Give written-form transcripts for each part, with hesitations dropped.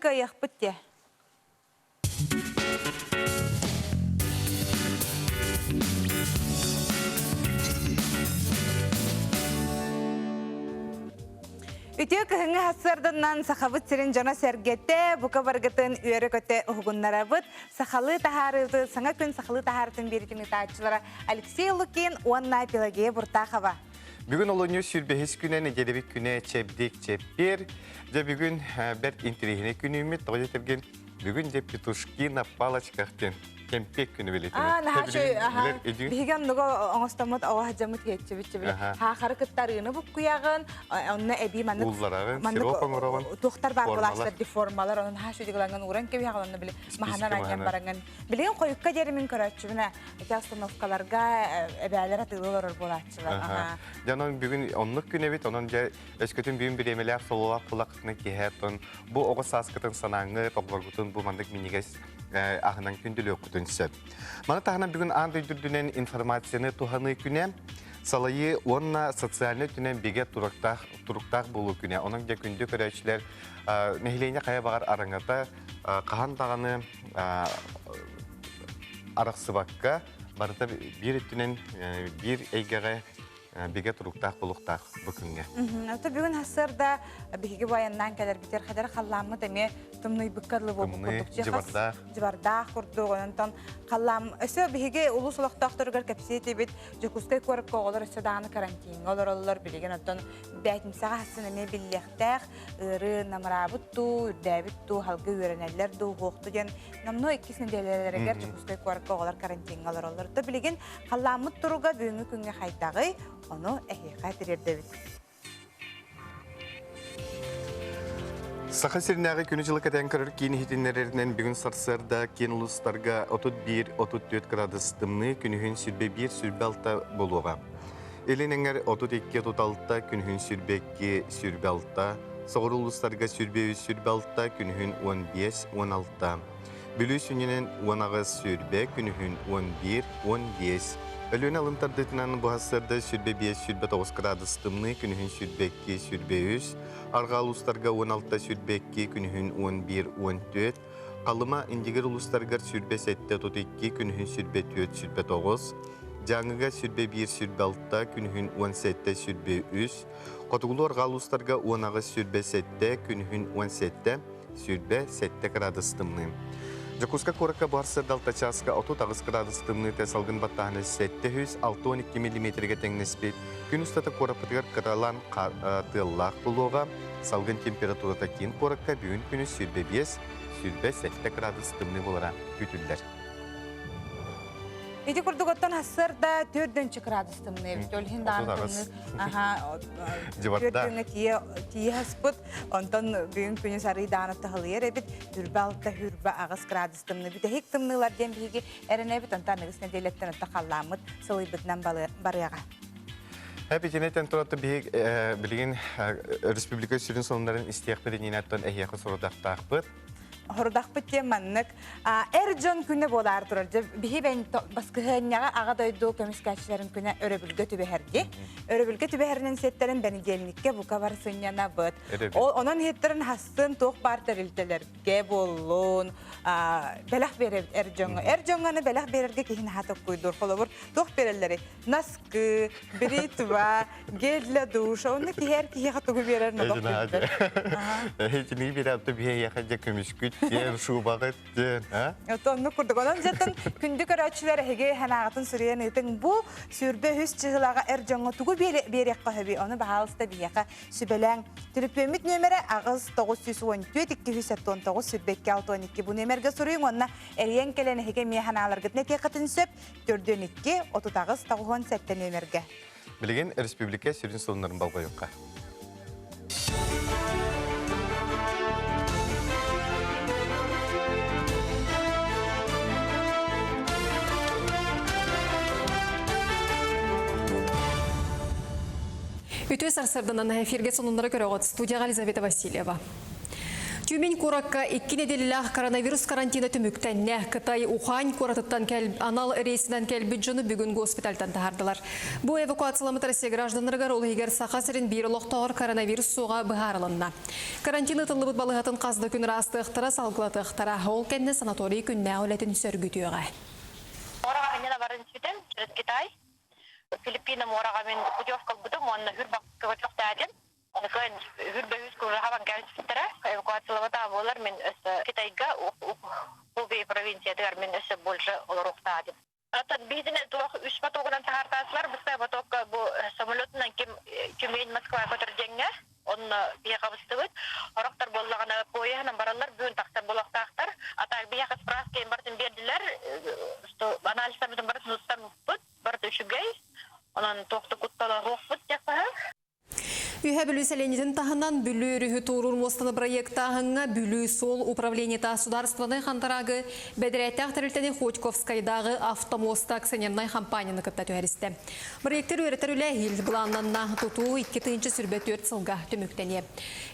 каяқпытте. Ütü kıhыңı hasırdından saxabıt sirin jona sergette, buka bargıtın üyeri köte uğunlarabıt, saxalı taharıdı, sana gün saxalı taharıtın birikini taçılara Alexey Lukin, Onna Pelageya Burtaxava. Bugün olunyu sürbehis güne, necelebik güne, çebdik, çebbir. De bugün bir intrihine günümü, doğru tebgen, bugün de Petushkina Palaçkak'ten. Kempek günü belirtimi. Nah şey, bihigan nugo ongstamut awahjamut geççibit. Ha hareketlerini bu kuyağın, onna ebi manık. Ullarağın, siropan oravan. Doktor bar bulaşlar deformalar, onun ha şu diğerlerden uğran ki bihigan bile mahanan ayyan barangan. Bileğin koyukka jerimin karatçıbına, iki astanovkalarga ebeler atılıyorlar bulaşçılar. Canan bugün onluk günü bit, onun da eşkütün büyün bir emeler soluğa kulakını kiheton. Bu oğuz saskıtın sananğı, toplargutun bu mandık miniges ahınan kündülü okudun söp. Mana tahana bugün andı dürdünen informasyonu tuhanı güne, salayı onna sosyalini dünen bege turuktağ bulu güne. Onun da gündü körəçlər nehileyine kaya bağır arangata, kahan dağını araqsı bakka, barıda bir dünen bir eygere bege turuktağ buluktağ bugünge. Bugün hasırda bihigi bayandan kadar biter kadar kallamı demi tümnüy bıkkarlı bolup kurduk. Civarda kurduk. Ondan kallam öse bihigi ulus olaktağıtırgar kapsiyeti bit jokuskay korupka olur öse dağını karantin olur bilegen ondan beytimsağa hasın eme billektäq ırı namarabuttu, ürdäbittu, halgı öğrenellerdu, huğuktu gen namno ikkisini delelerger jokuskay korupka olur karantin olur. Da bilegen kallamı turuga büyüngü künge haydağı onu ehiyaka tirirdi. Saha sirnäge günüjılık eden kırır kini hitinlerinden bugün sarsarda ken uluslarga 31-34 gradus dımны günühün sürbe 1 sürbe 6 boluğa. Elenenger 32-36 günühün sürbe 2 sürbe 6, soğur uluslarga sürbe 3 sürbe 6 günühün 15-16. Bülü sünnenen 10 sürbe günühün 11-15. Ölüğün alıntardıtınan bu hasırda sürbe 5 sürbe 9 gradus dımны günühün sürbe 2 sürbe 3. Arga uluslarga 16 sürbe 2 günühün 11-14. Kalıma indiger uluslarga sürbe 7-32 günühün sürbe 4 sürbe 9. Жаңыга sürbe 1 sürbe 6 günühün 17 sürbe 3. Kotugulu arga uluslarga 10 sürbe 7 günühün 17 sürbe 7 gradus dımны. Jokuska koraka barsır dalta çaska 30 gradus dımны te salgın battahane 700-612 mm teң nispet. Gün ustata korapıtgar kıralan tığlaq buluğa salgın temperaturata ken koraka büyün günü sürbe 5 sürbe 7 gradus dımны bolara kütüller. İdi kurdukottan hasırda 4 gradus dımны. Tölhin dağınıtını dördüğüne tiye haspıt. Ondan büyün günü sarı dağınıtı halıyer ebit. Hürbe altta hürbe ağız gradus dımны. Bide hek dımныlar den bihigi erin ebit. Ondan nıgısına devletten atta kallamıt. Sıvıybıtnan barıyağa. Hep içineten turatı bilgin Respublika sürün sonların istiyaq bilen inattan ehiyaqı sorudaqtaqbıt. Hordak bitti manlık. Ercan günü bolar durur. Bihi ben baskıhınyağa ağa doyduğu kömiskaçların güne öröbülge tübeherdi. Öröbülge tübeherinin setlerin beni gelnikke bu kavar sünyana bıt. Onun hetlerin hastın toq barter iltelerge bolun. Belah verir Ercan'a. Ercan'ı belah verirge kihin hatıp koydur. Kolabur toq berelleri. Naskı, britva, gelle duş. Onu ki her ki hatıp verir. Hecini bir hafta bir yakacak kömisküç. Diyen şu bağıt diyen, ha? Onu kurduk. Onun zaten kündük araçları hege hanağıtın sürüyen etin bu sürbe hüs çıhılağa Ercan'a tuğu bir yakka hebi. Onu bahalısda bir yakka sübelen. Tülüpümüt nömeri ağız 914 279 sürbe 262. Bu nömerge soruyun onunla eriyen kelene hege miye hanağalar gitnek yakıtın söp 412 30 97 nömerge. Bilgin Respublika sürün sonların balga yokka. Ütü sarsardan эфирге сонунлары көрөгөт. Студияга Елизавета Васильева. Тюмень Куракка 2 неделилах коронавирус карантина түмүктәнне Кытай Ухань куратыттан анал рейсинен кәлбіджіні бүгін госпитальтан тахардылар. Бу эвакуациялымы Россия гражданларыгар ол егер сақасырын бир лоқтағыр коронавирус суға бұғарылынна. Карантина тылыбыт балығатын қазды күн растықтыра салғылатықтыра ол кәнне санаторий күнне олетін сөргітуға. Ораға менен барын сүйтем, через Китай. Филиппинам ораға мен путевка бұдым, онына хүрбақ көтіқтәдім. Оны көйін хүрбәуіз көрі хаван кәлсістірі, эвакуациялығыда болар мен өсі Китайға Хубей провинциядығар мен өсі больше олар ұқтадым. Атын бейдіне үш потоғынан тағартасылар, бұстай потоққа бұл самолетынан кемейін Москва көтірденге, оны бияға бұстығыд. Орақтар болағына пойығынан баралар, бүгін тақсар болақтақтар. Атақ бияға справкейін бартын берділер, анализтарымыздың бартын ұстан бұд, барды үшігей, онан тоқты құттала роқ бұд жақпаға. Үйе бүлі сәленетін тағынан бүлі үрігі тұрur мостаны проекттағыңа бүлі сол управление государственной қантарағы бәдірәттәқ тәрілтені Хотьковскайдағы автомоста акционерной компанияны күтті түйәрісті. Проекттер өретер үлі ел бұланнанна тұту 2-ші сүрбет 4 сылға түміктәне.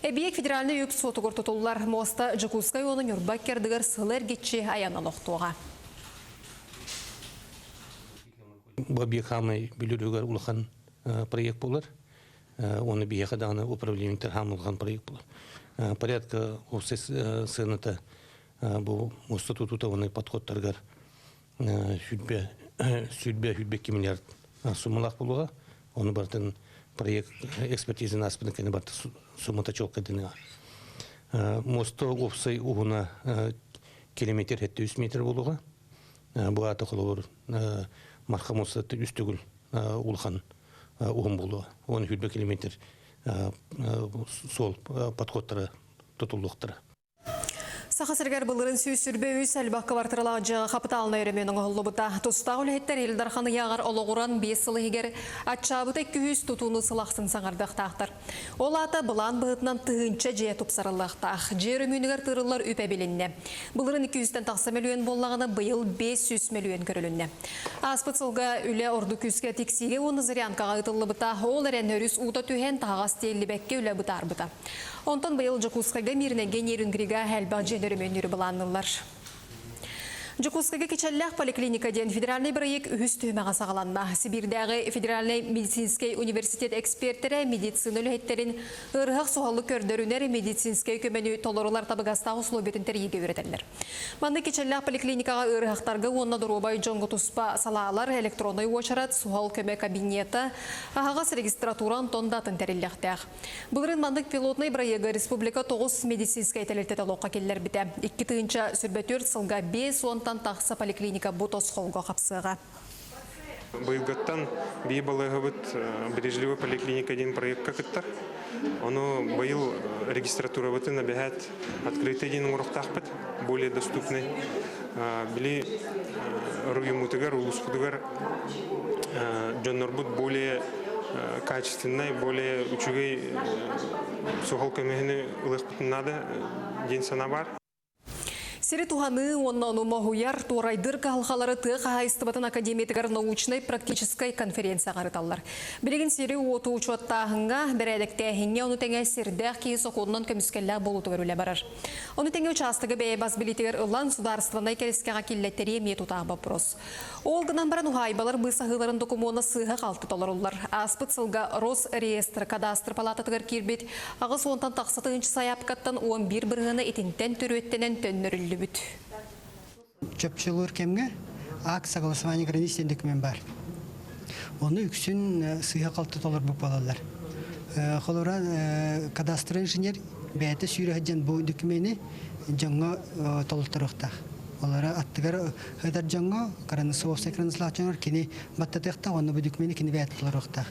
Әбиек федеральны өп сотығыр тұтулар моста Жакускай оның үрбак кердігір сылыр кетші аяна лоқтуға. Бабек хамай бүлі улахан проект болар. Он объехал управление терхамлхан проект. Порядка сената был статут он подход торгар судьбе кемилярд суммалах было. Он бартен проект экспертизы нас пнекene барт суммата чолка дина. Мосто опсай угуна километр 700 метр было. Буата холор мархамоса үстүгүл улхан. Уғым болуы. Оны хүлбе километр сол подходтары, тұтылдықтары. Сақасыргар бұлырын сүйсірбе өз әлбаққа бартырылағы жағы қапыталына өременің ұғылы бұта. Тұстағы өлеттер елдарханы яғар олығыран 5 сылы егер атшабыта 200 тұтуыны сылақсын саңардық тақтыр. Ол ата бұлан бұғытынан тұғынша жия тұпсарылық тақ. Жер өмінігер тұрылар өп әбелінне. Бұлырын 200-тен тақсы миллион болағына бұйыл 500 миллион көрілінне. Аспыт сылға үлі орды күзге тексиге оны зырянқаға ұтылы бұта. Ол әрен өріс ұта түйен тағас тейлі бәкке үлі бұтар бұта. Онтан бұйыл Жакускайға мирінеген ерінгіриға әлбақ женерімен үрі бұланылар. Жакускайға кечелләқ поликлиникаден федеральный проект үхіс түймеға сағаланма. Сибирдегі федеральный медицинский университет эксперттері медицина өлеттерін ұрғақ суғалы көрдірінер медицинский көмені толырылар табығастағы ұслобетін тәрейге өретелер. Манды кечелләқ поликлиникаға ұрғақтарға онна дұрубай жоңғы тұспа салалар электронный очарат суғал көме кабинеті ағағас регистратуран тондатын тәрелләқтәқ. Бұлырын мандық пилотный проегі республика 9 медицинский тәлелтеті лоққа келлер біті. 2-ші сүрбетер сылға 5 онтан тақсы поликлиника бұтос қолға қапсыға. Бұйылғаттан бей балығы бұд бережливі поликлиника ден проектқа күттір. Оны бұйыл регистратура бұтын әбәхәт открытый ден ұрықтақ бұд, более доступный. Білі рұйымутығар, ұлысқыдығар жоннар бұд более качественный, более үчігей соғыл көмегіні ұлық бұтынады ден сана бар. Сері туғаны оннан ұмағуяр турайдыр қалқалары тұқ айыстыбатын академиятығар научной практической конференция қарыталар. Білеген сері оты учуаттағынға бір әдіктәхінге оны тәңе сердәқ кейі соқуынан көміскелі болуды көрілі барар. Оны тәңе участығы бәй бас білетігер ұлан сударстванай кәрескеға келлеттері ме тұтағы бапрос. Олғынан баран ұғайбалар бұсағыларын докумуына сыға қалты толарулар. Аспыт сылға Рос реестр кадастр палататығыр кербет ағыз онтан тақсатығыншы саяпқаттан 11 бірғыны етінтен түреттенен төннөрілі бүт. Чөпчілер кемге ақ согласование границ документ бар. Оны үксін сыға қалты толар бұқ балалар. Қолыра кадастр инженер бәйті сүйрәден бұл документі жаңа толықтырықтақ. Олара аттыгар хыдар жаңга каранысы офсай кранслачанар кини баттатыкта оны бу документи кини бәтләрәктә.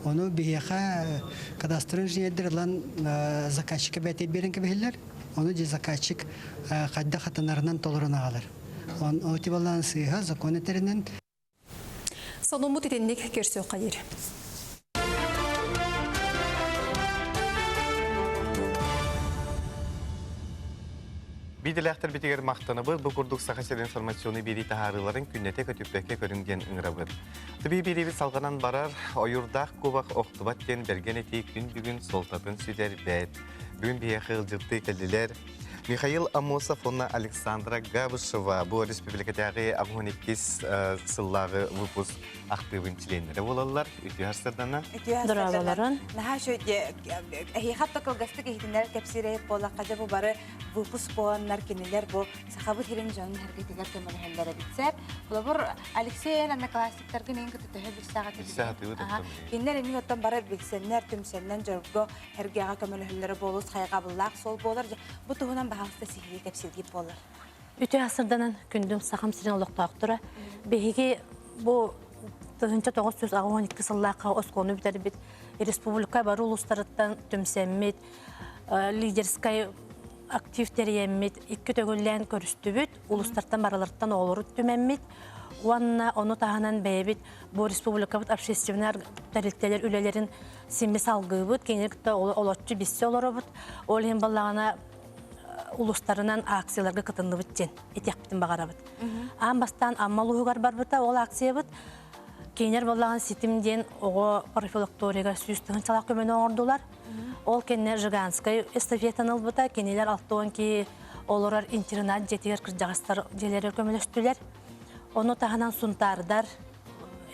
Оны бияха кадастр инженерләр заказчикка бәтеп берен кебеләр. Оны же заказчик хадда хатанарынан толырына алар. Он тибалан сыйга закон этеренен Саному титенник керсө кайыр. Биделәхтер битегер мақтаныбы бұл күрдік сақасер информационы бері тағарыларын күннете көтіппәке көрінген ұңырабыр. Түбі беребі салғанан барар, ойырдақ көбақ оқтыбаттен берген етей күн бүгін солтатын сүдер бәд. Бүгін бияқы ғылжырты кәлділер. Михаил Амосов, онна Александра Габышева. Бұл республикадағы Агуникис сыллағы выпуск активын членері болалар. Үтіғарсырдана? Дұрабаларын. Наға шөйде, әйіқат тоқылғастық ехтінер кәпсірейіп бола қажа бұл бары выпуск боланлар кенелер бұл сақабы терен жонын әргетігер көмірхендері бітсер. Бұл бұр Алексей әні классиктарға мен күті төхі бір сағат едім. Кенелер емей оттан бары білсенлер, түмсенлен жорғы әргеға көмірхендері болыз, қайға бұллақ сол болар. Бұл тұғынан бағалыста сихиге кәпсіргейіп болар. Үті асырданан күндім сақам сирен олықтақ тұра. Беге бұл Тығынча 912 сыллаққа оскону бітері бит. Республика бар ұлыстарыттан түмсәммет, лидерскай активтері еммет, екі төгіллән көрісті бүт, ұлыстарттан бараларттан олыры түмәммет. Уанна оны тағанан бәйбет, бұл республика бұт общественный тәрілттелер үлелерін сембе салғы бұт, кенелікті олатчы бессе олары бұт. Ол ең балағана ұлыстарынан акцияларға қытынды бұттен, етек біттін бағара бұт. Ан бастан аммал ұғығар бар бұта, ол акция бұт. Кейнер болған сетімден оғы профилакторияға сүйістігін салақ көмені оңырдылар. Ол кенне жиганскай эстафетаныл бұта, кенелер алтуын ки оларар интернат жетігер кіржағастар желері көмелестілер. Оны тағынан сұнтардар,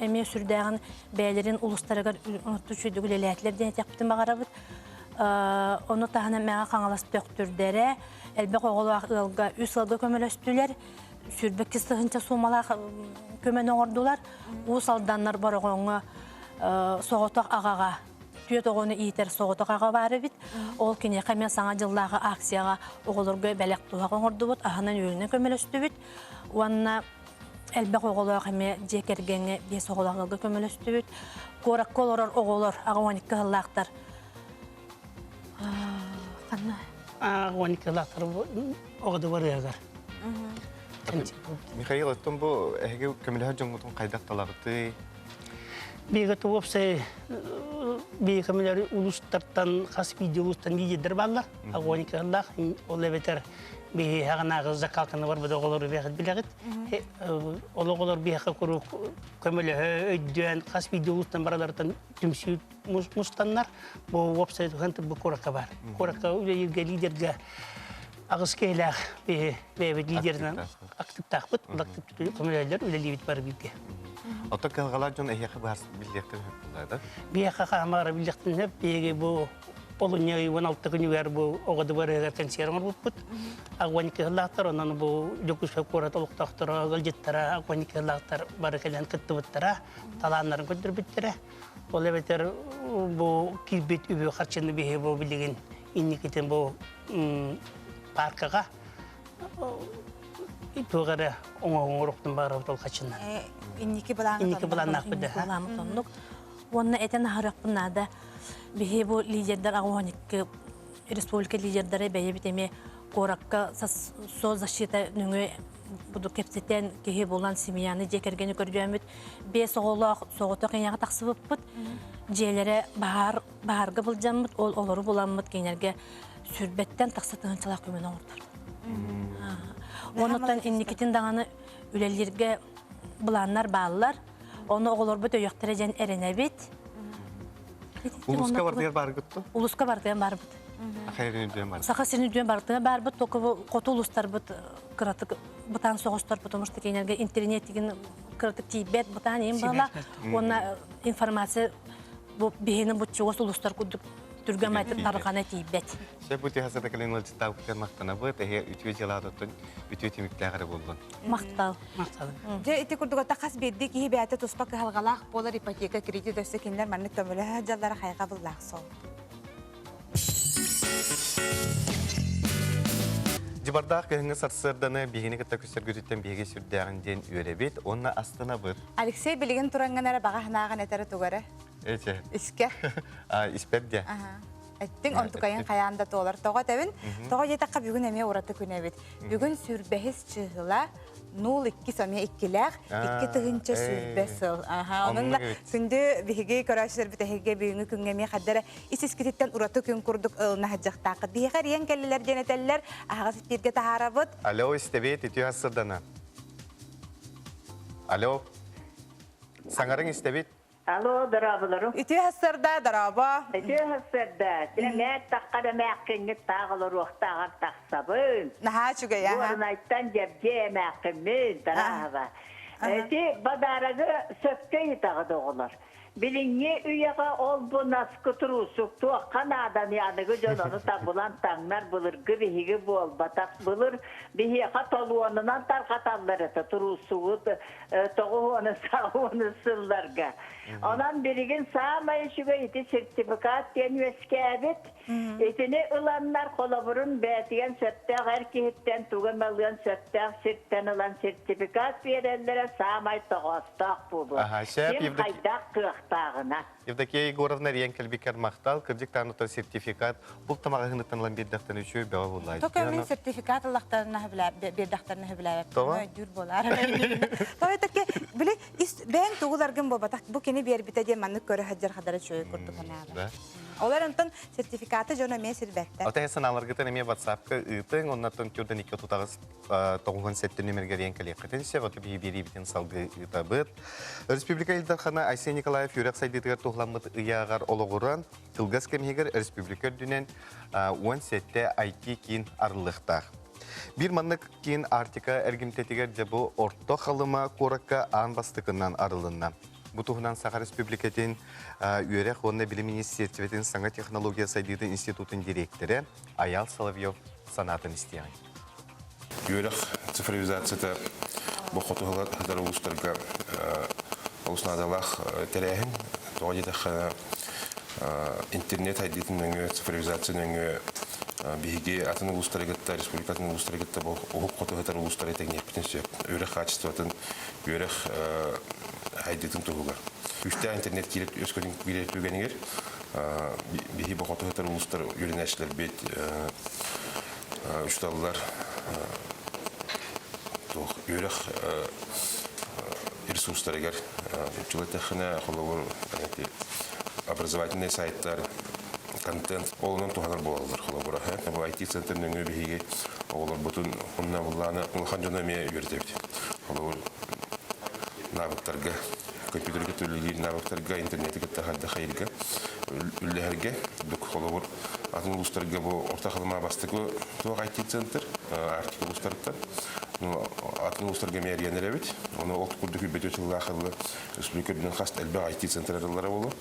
әме сүрдәғін бәйлерін ұлыстарығар түшүйді үлеләтілер ден етек біттін бағара бұд. Оны тағынан мәға қаңалас төқтүрдері, әлбек оғылға үс алғы көмелестілер. Сүрбек кістігінче сумалақ көмен оңырдылар. Уыз алданлар бар оғыңы соғытық ағаға, түйет оғыны иетер соғытық аға бары бит. Ол кене қамен саңа жылдағы акцияға оғылырға бәлек туақ оңырды бұд, ағынан өліне көмел өсті бит. Уанна әлбек оғылығы қаме жекергені бес оғылағылғы көмел өсті бит. Қорак қолырыр оғылыр, аға 12 ғыллақтар. Аға 12 ғыллақтар оғыды бар еғар. Михаил, оттон бұл әйге көміліғі жоңғытын қайдақ талағыты? Бейгі туапсай, бейгі көмілері ұлыстарттан, қас видео ұлыстан видеодер балар. Аға 12 ғыллақ, ол әбетер бейгі ағанағы закалқаны бар бұда оғылары бейғіт біліғіт. Ол оғылар бейгі көру көміліғі өйден, қас видео ұлыстан баралардан түмсі мұстанлар. Бұл уапсай тұғанты бұл қораққа бар. Қораққа үлерге лидерге Ағыз кейләқ бейбет лидерінен активтақ бұд, бұл активті көмелелер үлелебет бар бейге. Ота қалғалар жон әйеқі бар білдектен өп бұлайды? Бейеқі қамағыра білдектен өп, бейге бұл Полуняғы 16 күнігер бұл оғады бар әгер консервар бұд бұд. Ағуанекі ғылақтар, онан бұл жүкіші қорат олықтақтары, ғылжеттара, ағуанекі ғылақтар бары кәлен күтті бұттара, таланларын көндір бүттірі. Ол әбетер бұл кирбет үбі қарчыны бейге бұл білеген иннекетен бұл паркаға туғары оңырықтың бағыр ұтыл қачыннан. Иннекі бұланақ бұды. Онына әтен ағырық бұнада бейі бұл лидердар ағуаниккі республика лидердары бәйі бітеме қораққа со защита нүңі бұды кепсеттен кейі болған семияны жекергені көрдемет. Бес оғылақ соғыты қияға тақсы бұппыд. Жейлері бағарға бұлжамыд, ол олары боламыд кейнерге сүрбеттен тақсатығын çalақ көмен оңырдар. Онықтан иннекетін дағаны үлелерге бұланлар бағылар. Оны оғылар бұд өйіқтірі жән әріне бет. Улуска бардығар бар күтті? Улуска бардығар бар бұд. Қайрын үден бар? Сақа сен үден бардығар бар бұд. Қоты улустар бұд қыратық бұтан соғыстар бұд. Омышты кейнерге интернет деген қыратық тейбет бұтан ең бағыла. Оны информация бейінің бұд жоғыз улустар күдік түргім айтып тарғаны тейбет. Шәп өте хасырда кәлен ол жыттау күтер мақтана бұд, әйе үтіе желадыттың үтіе теміктәғірі болдың. Мақтал. Же ити курдугота қас бедді кейі бәйті тұспақ қалғалақ болар ипотека кредит өсі кенлер мәнік көмілі жалдары қайға бұллақ сол. Жыбардақ көхіңі сарсырданы бейгені кітті көстер көзіттен бейге сүрдәғінден үйребет, онына астына бұд. Алексей білген тұраңғанары баға ханаған әтәрі туғары? Эче. Иске? Испепде. Әттің онтукайын қаяғында толар. Тоға тәбін, тоға жетаққа бүгін әме ораты күнәбет. Бүгін сүрбәхіз чығыла 0-2 самия 2-ләқ, 2 тұғынша сүрбә сыл. Оныңда күнді бейге көрәшілер бітәхеге бүйіңі күнгеме қаддары исескететтен ұраты күн күрдік ұлына хаджақтақы. Бейғар ең кәлілер женетелілер ағасы берге тахара бұд. Алло, істебет, үтіе асырдана. Алло. Саңарың істебет? Алло, дарабыларым. Үтү хассарда дараба. Эти хасырда. Мен таққада мәқкенге тағылыр уақтағар тақсабын. Наха чуга я. Уорнайттан жебже мәқкенмен дараба. Эти бадарагы сөпкей тағыды оғылар. Билинге үйеға ол bu наскы тұрусық туаққан адам янығы жононы табылан таңнар бұлырғы бігігі бол батақ бұлыр бігіға толуанынан тарқатанлары тұрусығы тоғы оны сағы оны сылларға. Ondan birigin sağmayı şüge iti sertifikat denüeske evet. İtini ılanlar kolaburun betiyen söptağ erkehitten tuğamalığın söptağ sirtten ılan sertifikat verenlere sağmayı toğastağ bulu. Kim haydak kıhtağına. Евдокия Егоровна Ренкельбекер Махтал, кырдик танутар сертификат, бұл тамағығыны танылан бердақтан үші бәуі болайды. Тока мен сертификат аллақтарына бердақтарына хүбіләбіп. Тоға? Дүр болар. Тоға таке, білі, бәң туғыларғын болбатақ, бұл кені бербіті де манны көрі хаджар қадары чөйі көрді қанағы. Олар онтан сертификаты жоны мен сірбәтті. Ота ясан аларгытын эме WhatsApp-ка ытың, оннаттан түрден 2-9 номерге Ренкелек қытыншы, вот бейбері бітін салғы ыта бұд. Республика Илдархана Айсен Николаев юрек сайдытығар туғламыд ыяғар олығыран, тылғас кемегер республика дүнен 17-те IT кейін арылықтақ. Bir маннык кейін Артика әргімтетігер жабы орто қалыма коракка аң бастықынан арылынна. Бұтығынан Саха Республикатын үйерек онына білім министрліктің саңа технология сайдыды институтын директоры Аял Соловьев санатын істеген. Үйерек цифровизацияда бұл қотығылар қадары ұлыстарға ұлысынадалақ тәрәхін, тоғадетіқі интернет айдетін өңі, цифровизацияның өңі бейге атын ұлыстарығытта, республикатын ұлыстарығытта бұл ұғып қотығытар ұлыстары тәңнеппітін сөйіп. Үйерек қачыстыватын, үйерек айдетін тұғылар. Үшті интернет келіп өскөлін келіп өгенігер, бейге бұл қотығытар ұлыстар үйрен әшілер бет үшталылар үйерек ресурстарыгар жылытықына қолауыр образовательный сайттар, контент, олынан туғанар болалар қолауыра. Бұл IT-центрінің өбігеге олар бұтын ұнна бұлланы ұлхан жонамия үйірдебді. Қолауыр навыктарға, компьютерге төлілер навыктарға, интернетіге тағады қайырға, үлләерге, бүк қолауыр атын ұлыстарға бұл орта қалыма бастығы туақ IT-центр, артик ұлыстарыптар. Атын ұлыстарға мәриян әрәбет. Оны олты күрді күлбет өтілі ақылы республикөрінің қаст әлбі IT-центрарлары болу.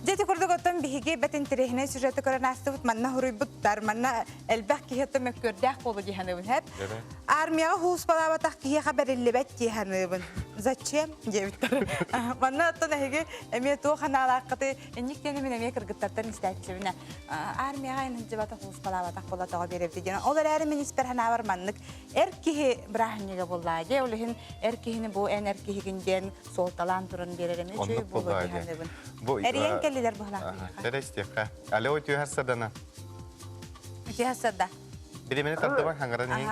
Дети көрдік оттан бігеге бәтін тірехіне сюжеті көрін астығыт манна хұрый бұттар, манна әлбәқ кейхетті мөккөрдәқ болу дейханыбын хәп. Армияға хуус балабатақ кейхеға бәрілі бәт дейханыбын. Зачем? Дебіттар. Манна оттан әйге әме туы қаналаққыты әніктені мен әме кіргіттартан істәтшібіне. Армияға әнінді бата хуус балабатақ бола тоға беріп деген. Олар әрі мен іспер хана бар маннық әр кейхе бірахынеге болады. Олығын әр кейхені бұл ән әр кейхегінден солталан тұрын береріме чөй болу дейханыбын. Әріен келілер бұғылақ. Терестеқа. Алло, өтіу әрсадана. Үтү хассарда. Білемені тапдабан хаңғаран ең?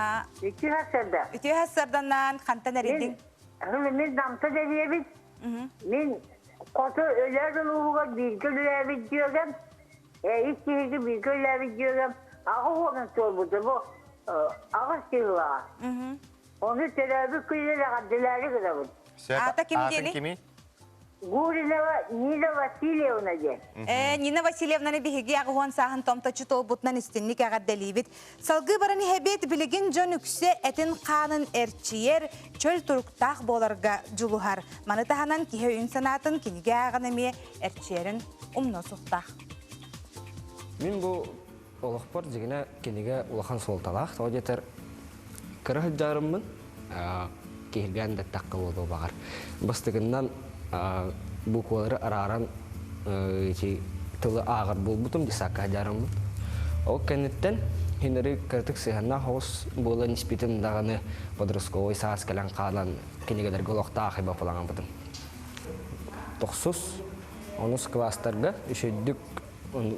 İki hasırda. Үтү хассарданан қантан әрейдің? Мен намты дәдебет. Мен қоты өлер ұлуға bir kölüləbit diyorgam. İlk kehigi bir kölüləbit diyorgam. Ağı onun solbudu bu. Ağı sığılağa. Onu tələbit köyülə qaddiləri qıdabın. Ата ким Атын дели? кеми? Гуринова Нина Васильевна де. Нина Васильевнаны биһиги агуан сахан томточу толбутнан истинник агат делибит. Салгы барани хебет билигин жон үксе этин қанын эрчиер чөл туруктах боларга жулухар. Маны таханан кихе үн санатын киниге аган эме эрчиерин умно суктах. Мен бу олохпор жигине киниге улахан солталах. Тоо жетер кырык жарыммын. Кирген да такка болду багар. Бастыгыннан буквалары араран тылы ағыр болбутум дисакка жарым. Ол кенеттен хинери кыртык сыханна хоос болан испитин дағаны подростковый саас калан қалан кенегелер голоқта ақиба полаған бұдым. Тоқсус, онус кластарға үшеддік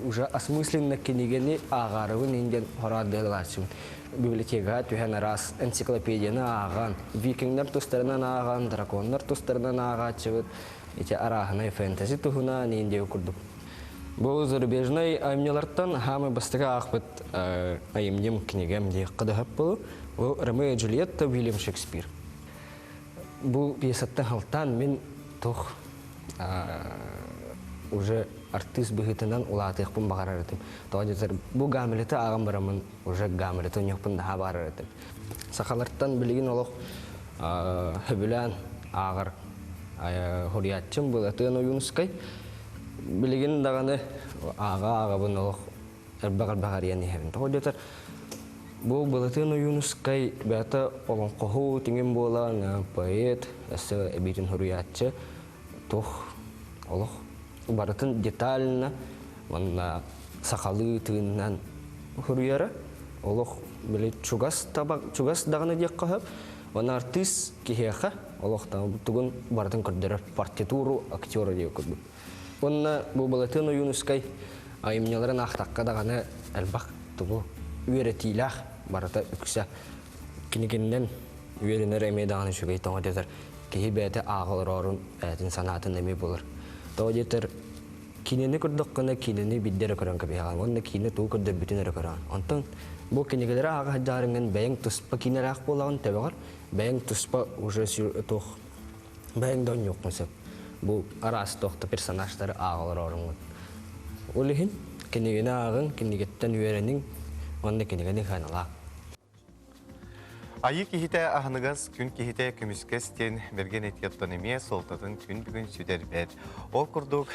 уже осмысленно кенегені ағарывын инден хорадыларчым. Библиотека түйен арас энциклопедияны аған, викингдер тұстарынан аған, дракондар тұстарынан ағачывыд, арахынай фэнтези тұхына нейінде өкірдік. Бұл зарубежный айымнелардан хамы бастыға ақпыт айымнем книгем де қыдығып бұл. Бұл Ромео и Джульетта Уильям Шекспир. Бұл пьесаттан халтан мен тох уже артист быгытынан улатыхпын багарар этим. Тоодетер бу гамилети агам барамын уже гамилети ньохпын да барар этим. Сахаларттан билигин олох хөбүлән агар хориятчым булатын оюнскай билигин даганы агабын олох багар яни хевин. Тоодетер бу булатын оюнскай бата олон коху тиңин болан поэт эсе эбитин хориятчы тох олох баратын детально манна сахалы тыыннан хурьяра олох биле чугас даганы дек кахап он артист кихеха олох та тугун баратын көрдөрөр партитуру актера деп көрдү. Онна бу балатын юнускай айымняларын ахтакка даганы албак тугу үйрөтилах барата үксә кинигеннен үйрөнөр эмедаганы шугай тоңдетер кихибете агылырын этин санатын эме болор. Тоодетер кинени көрдөккөне кинени биддер көрөн кебеган. Онда кини туу көрдө бүтүн көрөн. Онтон бу кинегелер ага жарыңын бәйң туспа кинерак болаган тебегар. Бәйң туспа уже тох бәйң дон жок мисеп. Бу арас тохта персонаждары агалар орун. Олихин кинегене агын кинегеттен үйренин онда кинегени ханала. Айы кихите ахыныгас күн кихите күміскестен берген еткеттен еме солтатын күн бүгін сүдер бәд. Ол күрдік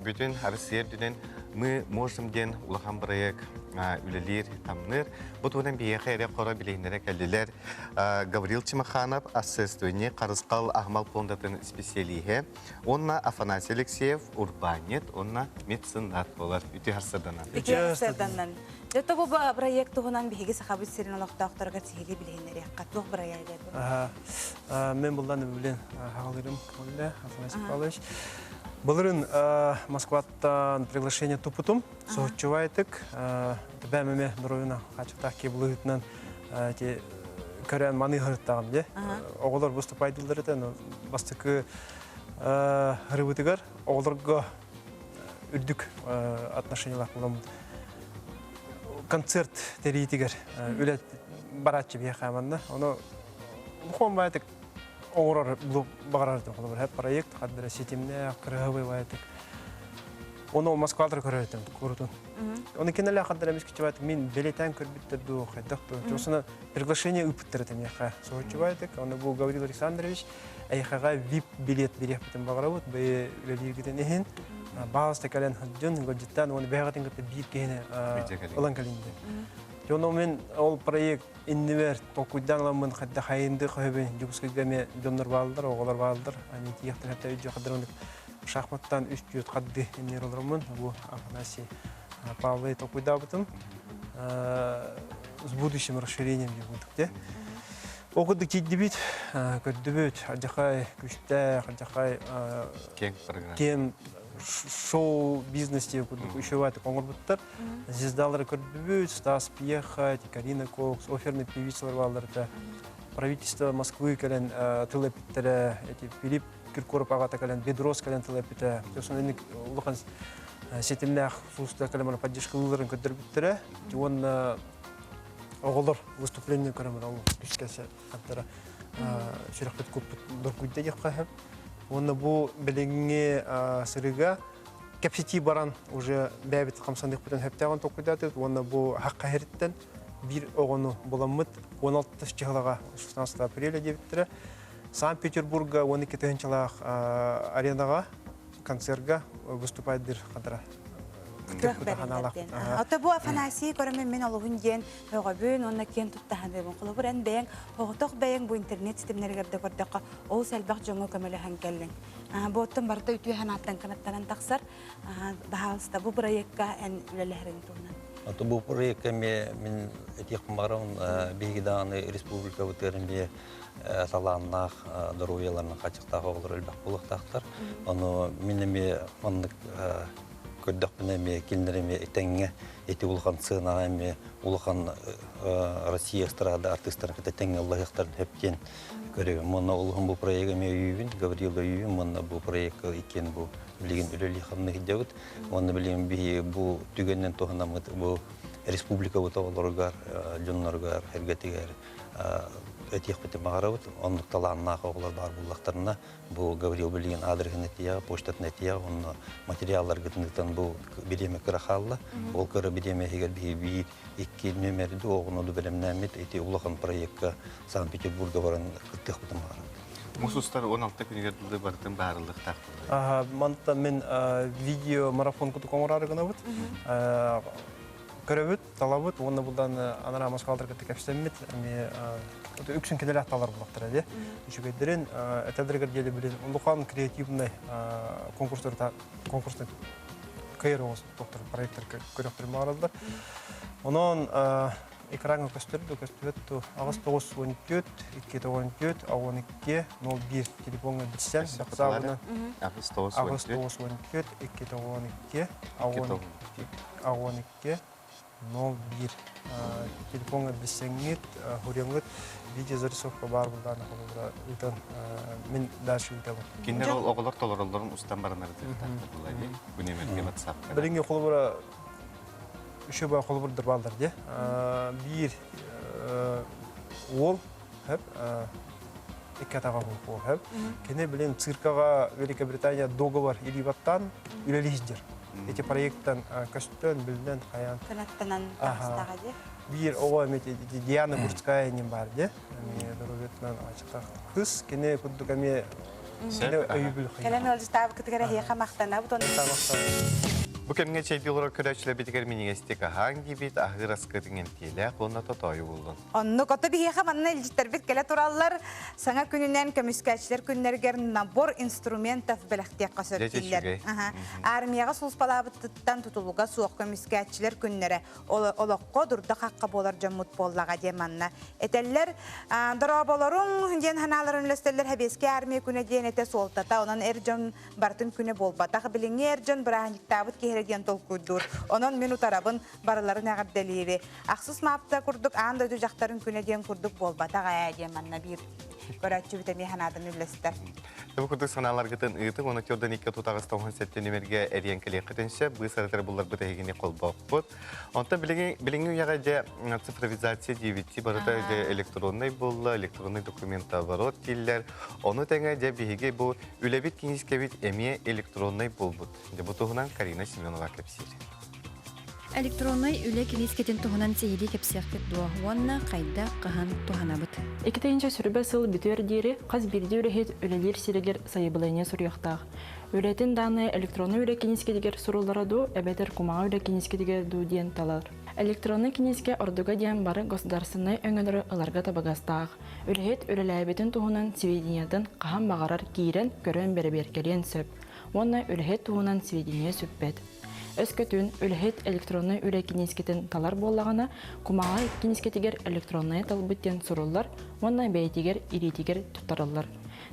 бүтін арысердінен мы можем ден улахан проект үлелер тамныр. Бұтуынан бейеқі әрі қора білейнері кәлділер Гаврил Чимаханов ассестуіне Қарысқал Ахмал Пондатын специалиге. Онна Афанасий Алексеев урбанет, онна медсынат болар. Үті харсырданан. Дәтті бұл проект тұғынан бейге сақабыз серін олақтақтарға тегелі білейінері қаттылық бір аяйды. Мен бұлдан өбілен ғалырым көңілі, Афанасий Павлович. Бұлырын Москваттан приглашение тупутум, соғытчывайтық. Бәмеме Нұройына қачықтақ кебілі үтінен көрен маны ғырыттағым де. Оғылар бұстыпайдылдар еті, бастықы ғырыбытығар, оғыларға үрдік отношениялар бұламын. Концерт теритигер үлет баратчы бия хаманда оны бухом байтык оорор багарарды колор хеп проект кадра сетимне кыргыбы байтык оны Москвада көрөтөм курутун оны кинеле кадра мискичи байтык мен билетен көрбүттөр ду кайдакту жосуна приглашение үпүттөрөтөм яка соочу байтык оны бу Гаврил Александрович айхага VIP билет береппитен багарабыт бе үлелигиден эхин Баасты кален жөн годжиттан оны бегатын кытты бир кене улан калинде. Жоно мен ол проект иннивер токуйдан ламын хадда хайынды көбе жугускагаме жоннор балдар, оголор балдар, ани тияктан хатта үҗө кадырын шахматтан 300 кадды иннерлермын. Бу Афанасий Павлович токуйда бутум. С будущим расширением будут. Окуды киддибит, көддөбөт, ажахай күчтә, ажахай кем шоу-бизнесе үшеваты коңырбыттар. Звездалары көрдібөт, Стас Пьеха, Карина Кокс, оферный певицалар балдарды. Правительство Москвы кәлен тылепіттері, Филипп Киркоров ағата кәлен Бедрос кәлен тылепіті. Сосын енік ұлыған сетімнәқ сұлысты кәлемені поддержкалыларын көддірбіттері. Он оғылыр выступление көрімін ол күшкәсі қаттары жүрекпет көп дұркүйді деққа әп. Оны бұл біліңе сырыға кәпсети баран уже бәбіт қамсандық бүтін әптәғын тоқыдады. Оны бұл хаққа әріттен бір оғыны боламыд 16 чығылаға 16 апреля дебіттірі. Санкт-Петербурга 12 түйіншілақ аренаға, концертға выступайдыр қадыра. Ата бу Афанасий көрөмөн мен олугун ден өгөбүн онна кен туттахандыбын кулубур эн бэйэн оготок бэйэн бу интернет системнергерде көрдөккө ол сэлбак жоңо көмөлөһөн келлин. Бу оттон барда үтү ханаттан канаттан таксар баалста бу проектка эн үлелерин туна. Ата бу проектка мен этих марон бегиданы республика өтөрүндө салааннах здоровьяларына качыктагы олор элбак булактактар. Аны менеме мандык көддөкпүнеме килнереме этеңге эти улхан сынагаме улхан Россия эстрада артисттары теңге лайыктар хептен көрөм. Мына улхан бу проектме үйүн Гаврил үйүн мына бу проект экен бу билген үлөли ханны хидебит. Мына билген би бу түгөннөн тохнамыт бу республика отолоргар жонноргар эргетигер этих потемагарабыт, он таланнах оглар бар буллахтарына, бу Гаврил Билигин адресine тия, почтатына тия, он материаллар гытындыктан бу биреме кырахалла, ол кыры биреме хегер бир 2 номерди огуну белемнәмит эти улахан проектка Санкт-Петербурга баран кыттык потемагарабыт. Мусустар 16 күнүгө бардым барлык тактыр. Манта мен видео марафон куту коңорары гына бут. Көрөбүт, талабыт, оны булдан анара маскалдыр кетти кепсеммит. Эми үксүн келе атталар булактыр, де. Үчүгөдөрүн этелдергер деле билен, улухан креативный конкурстар кайрос доктор проекттер көрөктөр маалдар. Онон экранга көстөрдү, агыс 914 294 12 01 телефонга билсең, баксабына агыс 914 292 12 01 телефонга билсеңит, хуреңгит видео зарисовка бар булдан холдра үтөн мен дальше үтөм. Киндер оголор толоролорун устан баранар дегенде булай. Бу немелге WhatsApp. Билинге холбора үшө ба холбордор балдар де. Бир ол хеп экатага болуп хеп. Кене билен циркага Великобритания договор илибаттан үлелиздер. Эти проекттан көстөн билден каян Канаттанан тастага де. Бир ого мете Диана Бурцкая нем бар де. Эми дөрөбөтнөн ачыкта кыз кене куддугаме өйбүл хый. Келем алыстап кытыгара хейха мактана бутон. Бу кемге чейдилер көрөчлөр битер минигестика ханги бит ахыраска деген теле кона тотою булдун. Онну кота бихеха манна илжиттер бит келе тураллар саңа күнүнөн көмүскәчләр күннәргәр набор инструментов беләхтәк касыртилләр. Армияга сулспалабыттан тутулуга суак көмүскәчләр күннәре олокко дурда хакка болар жамут боллага деманна. Этелләр дорабаларын ден ханаларын лестелләр хәбескә армия күнә ден эте солтата онан эрҗан бартын күнә болбата билеңе эрҗан браһиктабыт Редиан толкудур. Онон минут арабын барыларын агадделири. Аксыз мапта курдук анда жактарын күнеден курдук болбата гая манна бир көрөчү битеми ханадын үлестер. Бу курдук саналар гытын ыты, оны төрдөн 2 тутагыстан сеттенемерге эрен келекетенше бу саратар булар битегине колбоппут. Онта билиңи уяга же цифровизация дибити барыта же электронный болла, электронный документооборот тиллер. Оны теңе же биге бу үлебит кинискебит эме электронный болбут. Бу тугунан Карина Семенова кепсир. Электронный үле кинискетин тугунан сейли кепсиякет дуахуанна кайда кахан туханабыт. Экитейинче сүрбе сыл бүтөр дири каз бирди үлехет үлелер сирегер сайыбылайне суряктаах. Үлетин даны электронный үле кинискетигер суруллара ду эбетер кумага үле кинискетигер ду диен талар. Электронный киниске ордуга диен бары государственный өңөлөрү ыларга табагастаах. Үлехет үлеләйбетин тугунан сведениятын кахан багарар киирен көрөн береберкелен сөп. Онна үлехет тугунан сведения сөппет. Өскөтүн үлехет электронный үле кинискетин талар боллагана кумага кинискетигер электронный талбыттен суруллар, онна бейтигер иритигер туттарыллар.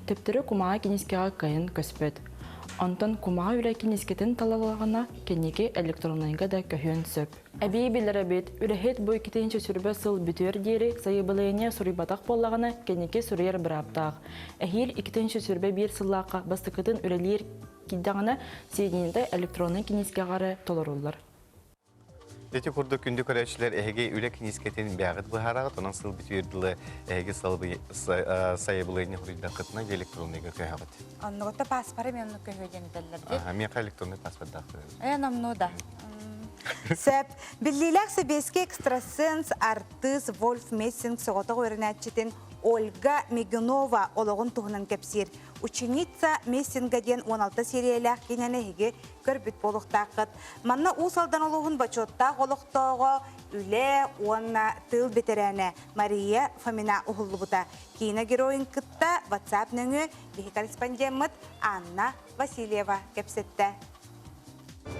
Төптөрү кумага кинискега кайын көспөт. Онтон кумага үле кинискетин талалагана кенеке электронныйга да көһөн сөп. Әбей билere бит үлехет бу икитенче сүрбе сыл бүтөр дири сайыбылыйне сурибатак боллагана кенеке сурыер бираптак. Эхир икитенче сүрбе бир сыллакка бастыкытын үлелер киддагана сидинде электронный кинискегары толоруллар. Эти курду күндү көрөчлөр эге үле кинискетин бягыт бахарагат, онан сыл бүтүрдүлө эге салбы сайыбылыйны хурда кытна электронныйга көһөгөт. Оннугота паспорт мен көһөден деллер. Мен электронный паспорт дагы. Намнуда. Сәп, биллиләк себеске экстрасенс артист Вольф Мессинг соғыта көрінәтчетін Ольга Мигунова олығын туғынан кәпсер. Ученица Мессинга ден 16 сериялақ кененеге көрбіт болуқтақыт. Манна усалдан олығын бачотта олықтауға үлі онна тыл бетерәне Мария Фомина ұғылы Кейіна героин кытта WhatsApp нөңі бейі корреспондент Анна Васильева кәпсетті.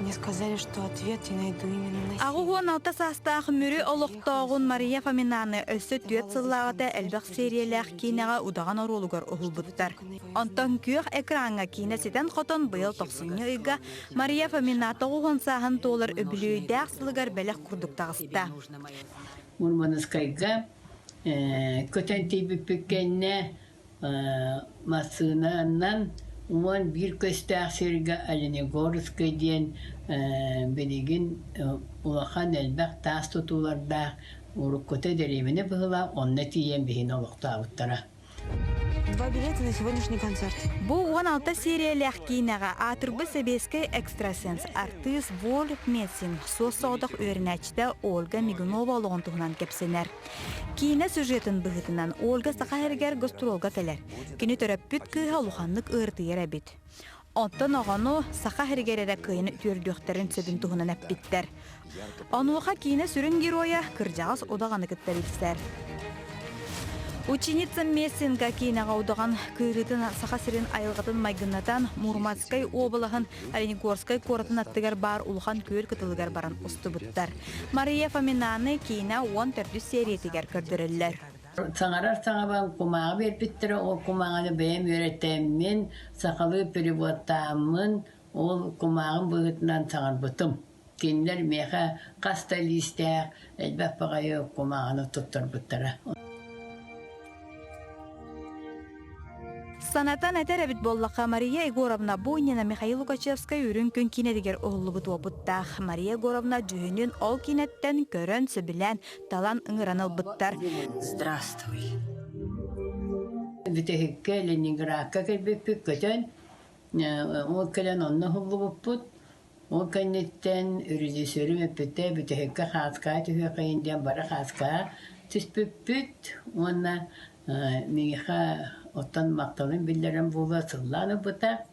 Мне сказали, что ответ я найду именно на Агугуан алта састаах мүрі олықтауғын Мария Фоминаны өссі түйет сыллағыда әлбәқ сериялақ кейнеға удаған оролугар ұғылбыттар. Онтан күйіқ экранға кейнесіден қотон бұйыл 90 үйға Мария Фомина тоғуғын сағын толыр өбілүйдәқ сылығар бәліқ күрдіктағысты. Мурманыскайға көтен тейбіп пеккенне масынанан Уан bir köstəxsirgə Əlinegorskə deyən bilgin ulaxan elbəq təs tutularda уруккота деремени быһыла, онна тиен биһин олуқтаабыттара. 2 билета на сегодняшний концерт. Бу 16 сериялах кинага атырбы себеске экстрасенс артист Волк Мессин соосоодох өрнәчтә Ольга Мигунова олоғын туғынан кепсенер. Кине сюжетін бұғытынан Ольга сақахергер гастролга телер. Кені төрөппүт кыға улуханлык ыртыйыр әбит. Онтан оғану сақахергерері кыйыны түрдіқтерін сөбін туғынан әппиттер. Онуға кине сүрін героя кыржағыз одағаны кіттәріпсер. Ученица Мессинга кинага удаган кырытын сахасырын айылгатын майгыннатан Мурманскай облағын Оленегорскай коратын аттыгар бар улхан көл кытылыгар баран устубуттар. Мария Фоминаны кина 14 сериетигер көрдірілер. Саңарар саңабан кумаға берпіттірі, ол кумағаны бәйім өретеммен, сақалы переводтамын, ол кумағын бұғытынан саңар бұтым. Кендер меха қасталистәк, әлбәк бағайы кумағаны тұттыр бұттыра. Санатан әтер әбіт боллақа Мария Егоровна Бойнина Михаил Лукачевская үрін күн кинедігер оғылы бұт опыттақ. Мария Егоровна жүхінен ол кинеттен көрін сөбілен талан ұңыраныл бұттар. Здравствуй. Бітігікке Ленинградқа кәлбеппік көтен, ол кәлен онны ғылы бұппыт. Ол кәнеттен үрізесөрім өппітті бітігікке қасқа түхе қайынден бары қасқа түспіппіт. Онна мейха оттан мақталын білдерін бұла сылланы бұта.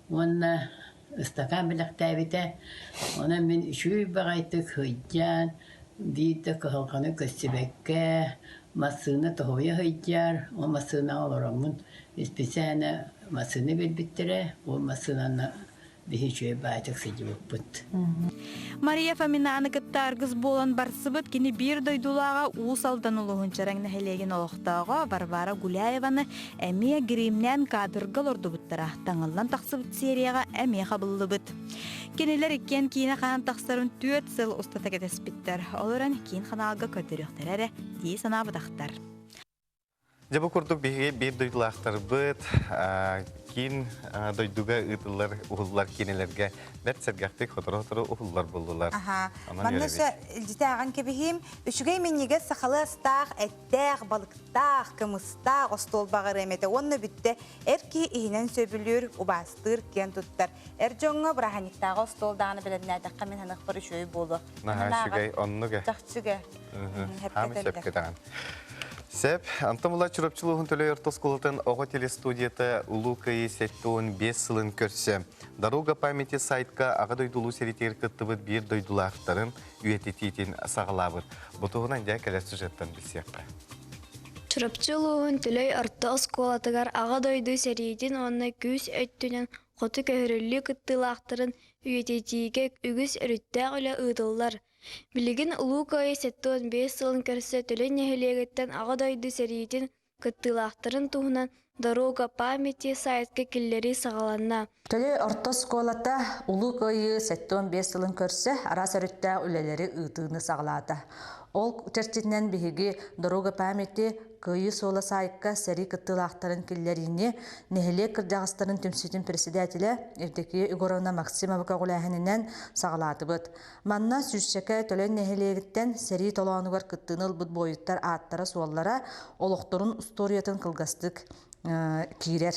Онна ұстақан біліқтәй біті. Она мен үшүй бағайтық хыйджан, бейті қығылғаны көстебекке, масыны тұғуя хыйджар. О масына оларымын іспесәні масыны білбіттірі, ол масынаны бейшүй байтық сәді бұппыт. Мария Фоминаны кыттаргыз болан барсыбыт кені бір дойдулаға уыс алдан ұлығын чараңны хелеген олықтаға Варвара Гуляеваны әмия гримнен кадырғыл орды бұттыра. Таңылан тақсыбыт серияға әмия қабылы бұт. Кенелер еккен кейіне қанан тақсарын 4 сыл ұстата кетеспіттер. Олыран кейін қаналға көтіріқтер әрі дей санабыдақтар. Жабы күрдік бір дойдулақтар бұд, кейін дойдуға ұтылар, ұғылар кенелерге бәрт сәргәқтік қотыры ұғылар болдылар. Манныша үлдіті аған кебігім, үшігей менеге сақалы астақ, әттәқ, балықтақ, кымыстақ, остол бағыр әметі. Онны бүтті әркі үйінен сөбілер, ұбастыр, кен тұттар. Әр жоңы бұраханиктағы остолдағаны білетін әдіққа мен ханық бір үшөй болу. Шүгей, онныға. Сәп, антамыла чүрөпчілуғын төлі ортосколытын оғы телестудията Улукайы сәттуын 5 сылын көрсе. Дорога памяти сайтқа аға дойдулу серетер күттібіт бір дойдулы ақтарын үйетететін сағылабыр. Бұтығынан жай кәлі сюжеттен білсеққа. Чүрөпчілуғын төлі ортосколатығар аға дойду серетен онына күз өттінен қоты көхірілі күттілі ақтарын үйететеге үгіз үріттәқ үлі ұйдылар. Билигин Улукайы сәттуын 5 сылын көрсе төлін нәхілегеттен аға дойду серетен күттілі туғынан Дорога памяти сайтқа келлери сағаланна. Төлі ортосколата Улукайы сәттуын 5 сылын көрсе арас өріттәқ үлелері ұйтығыны сағалады. Ол чәрчетінен бігі Дорога памяти көйі сола сайыққа сәрі күттілақтарын келлеріне нәхіле кірдағыстарын түмсетін председателі Евдокия Егоровна Максимова көғіләхінінен сағалаты бұд. Манна сүршеке төлін нәхілегіттен сәрі толуанығар күттіныл бұд бойыттар аттары суаллара олықтырын ұсториятын қылғастық кейрер.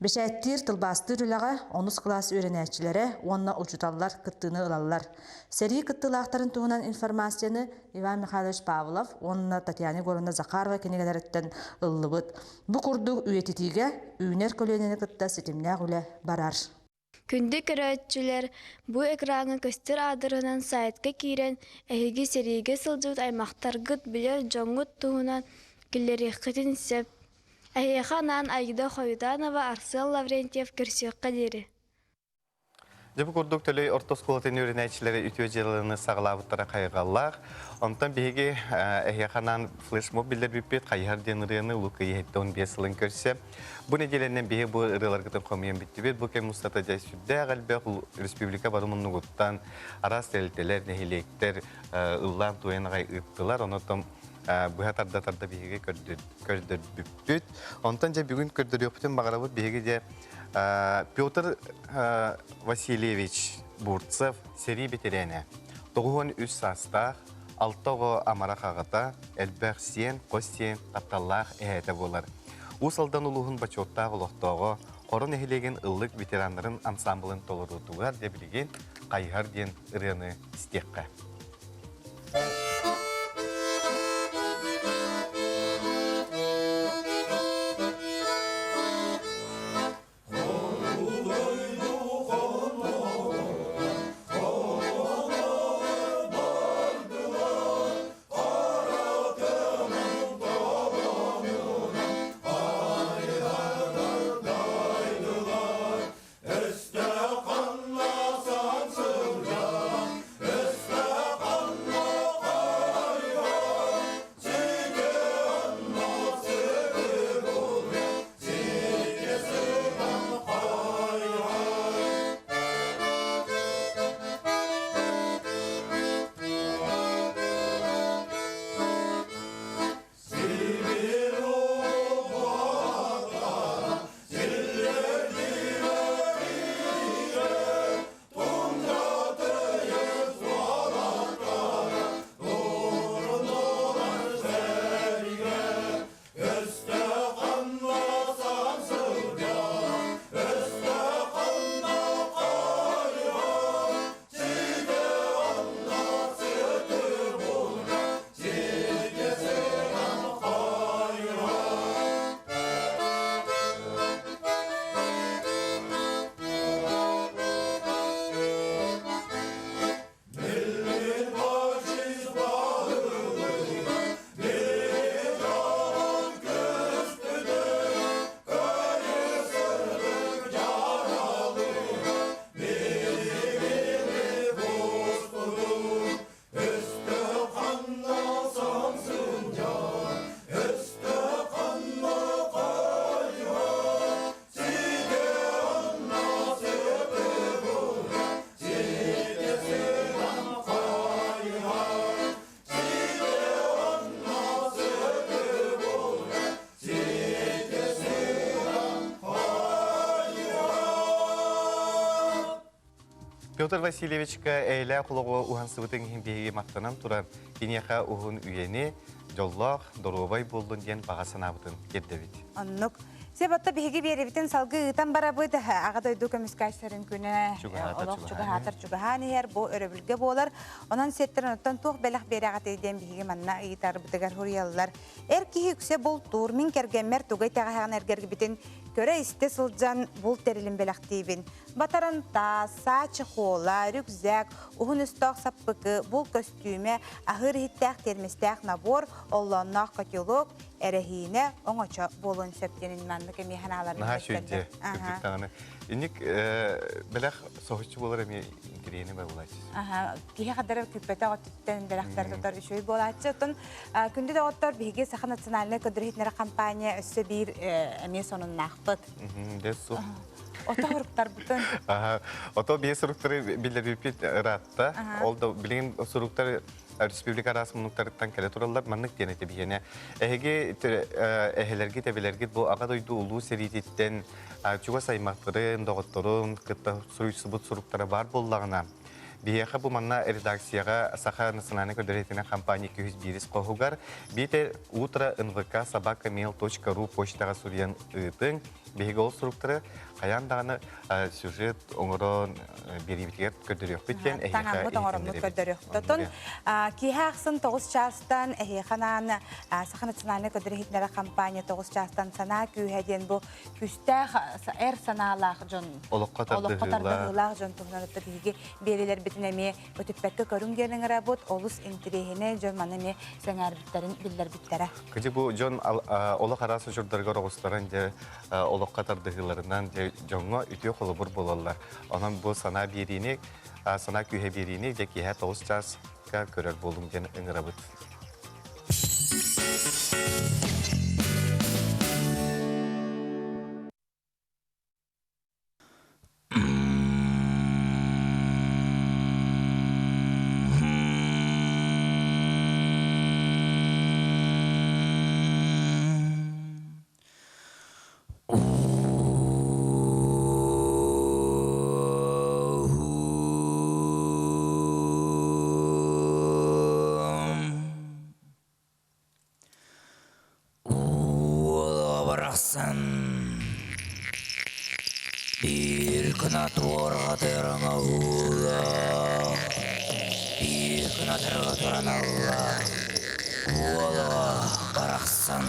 Бешәттер тылбастыр үліға 10 класс өренәтчілері онына ұчуталар күттіні ылалар. Сәрі күттілақтарын туғынан информацияны Иван Михайлович Павлов, онына Татьяна Егоровна Захарова кенегелеріттен ыллы бұд. Бұ құрдық үйететіге үйінер көленені күтті сетімнәғ үлі барар. Күнді көрәтчілер бұ экраны көстер адырынан сайтқа кейрен әйгі серейге сылжуд аймақтар ғыт білер жоңғыт туғынан келері қытын сеп. Әйеқанан Айда Хойданова Арсел Лаврентьев көрсеққа дері. Жабы күрдік төлі ортосколатын өрінәтшілері үтіо желіні сағылабыттара қайғаллақ. Онтан бейге әйеқанан флешмоб білдер бүппет қайғар денірені Улукайы әттіон 5 сылын көрсе. Бұл неделенен бейге бұл ұрыларғытын қомиен біттібет. Бұл кем ұстата жай сүдді ғалбек республика барымын ұғыттан арас тәлітелер, нәхилектер, ұллан туен ғай ұттылар. Онытым бұхатарда бейге көрдір бүппет. Онтан жай бүгін көрдір өптен бағарабыт бейге де Петр Васильевич Бурцев сери бетерене. Тоғын үс састақ алтого амара қағата, әлбәқ сен, қос сен, тапталлақ әйті болар. Усалдан улуғын бачоттағы лоқтоғы, қорын әхілеген ұллық ветеранларын ансамблын толырутуғар дебілген қайғар ден ұрыны істеққа. Петр Васильевичка әйлә құлығы ұған сывытың бейге мақтанам тұран кенеға ұғын үйені жоллақ, дорубай болдың ден бағасын абытын кердебет. Аннық. Себатта бейге беребітін салғы ұтан бара бұйды. Аға дойду көміскайсарын күні олық чуғатыр чуғаны ер бұл өрөбілге болар. Онан сеттерін ұттан туқ бәліқ бері ағат еден бейге манна ұйтар бұдығар хұриялылар. Әр кейі үксе бұл тур мен кергенмер туғай тағаған әргергі бітін көрі істе сылжан бұл тәрілін бәліқтейбін. Батаран таса, чықола, рюкзак, ұғын үстіқ саппықы, бұл костюме, ағыр хиттәқ терместәқ набор, олланнақ котелок, әрәхейіне оңача болын сөптенін мәнді кәмейхан аларын өттерді. Инник бәләқ соғышчы болар әме интерені бай болайсыз? Кейі қадары күппәті ағыттен бәләқтар тұтар үшөй болайсы. Күнді де оттар бейге Саха национальный көдірхетнері компания өссі бір әме сонын нақпыт. Дәс соқ. Ото ғырықтар бұтын? Ото бей сұрықтары білдер өпет ұратта. Ол да білген сұрықтар республика арасы мұнықтарыттан кәлі тұралар маннық денеті бейіне. Әхелерге тәбелерге бұл аға дойду ұлу серитеттен чуға саймақтырын, доғыттырын, күтті сұруйсыбыт сұрықтары бар боллағына. Бейеқі бұл манна редакцияға Саха национальный көдіретіне компания 201 қоғығар. Бейте утра nvk@mail.ru почтаға сүрген ұйтың. Бейге ол сұрықтары қаяндағыны сюжет оңырын беребетігер көдірек біткен әйеқа етіндері. Кейі ақсын 9 частан әйеқанан Саха национальный көдіретінері компания 9 частан сана күйеден бұл күстәқ әр саналақ жон олыққатардығылақ жон тұғынарыпты бейге берелер бітін әме өтіппәккі көрінгерінің работ олыс интерегіне жон манаме сәңәрбіттерін білдер біттері. Күді бұл жон олық арасы жүрдарға роғыстарын олыққатардығыларынан жоңға үтіе қолы бұр болалар. Онан бұл сана берейінек, сана күйе берейінек, де кейі 9 жасқа көрер болдың ден үңірабыт. барақсан. Bir күні туырға тырыңа ұла. Bir күні тырға тұран алла. Уала барақсан.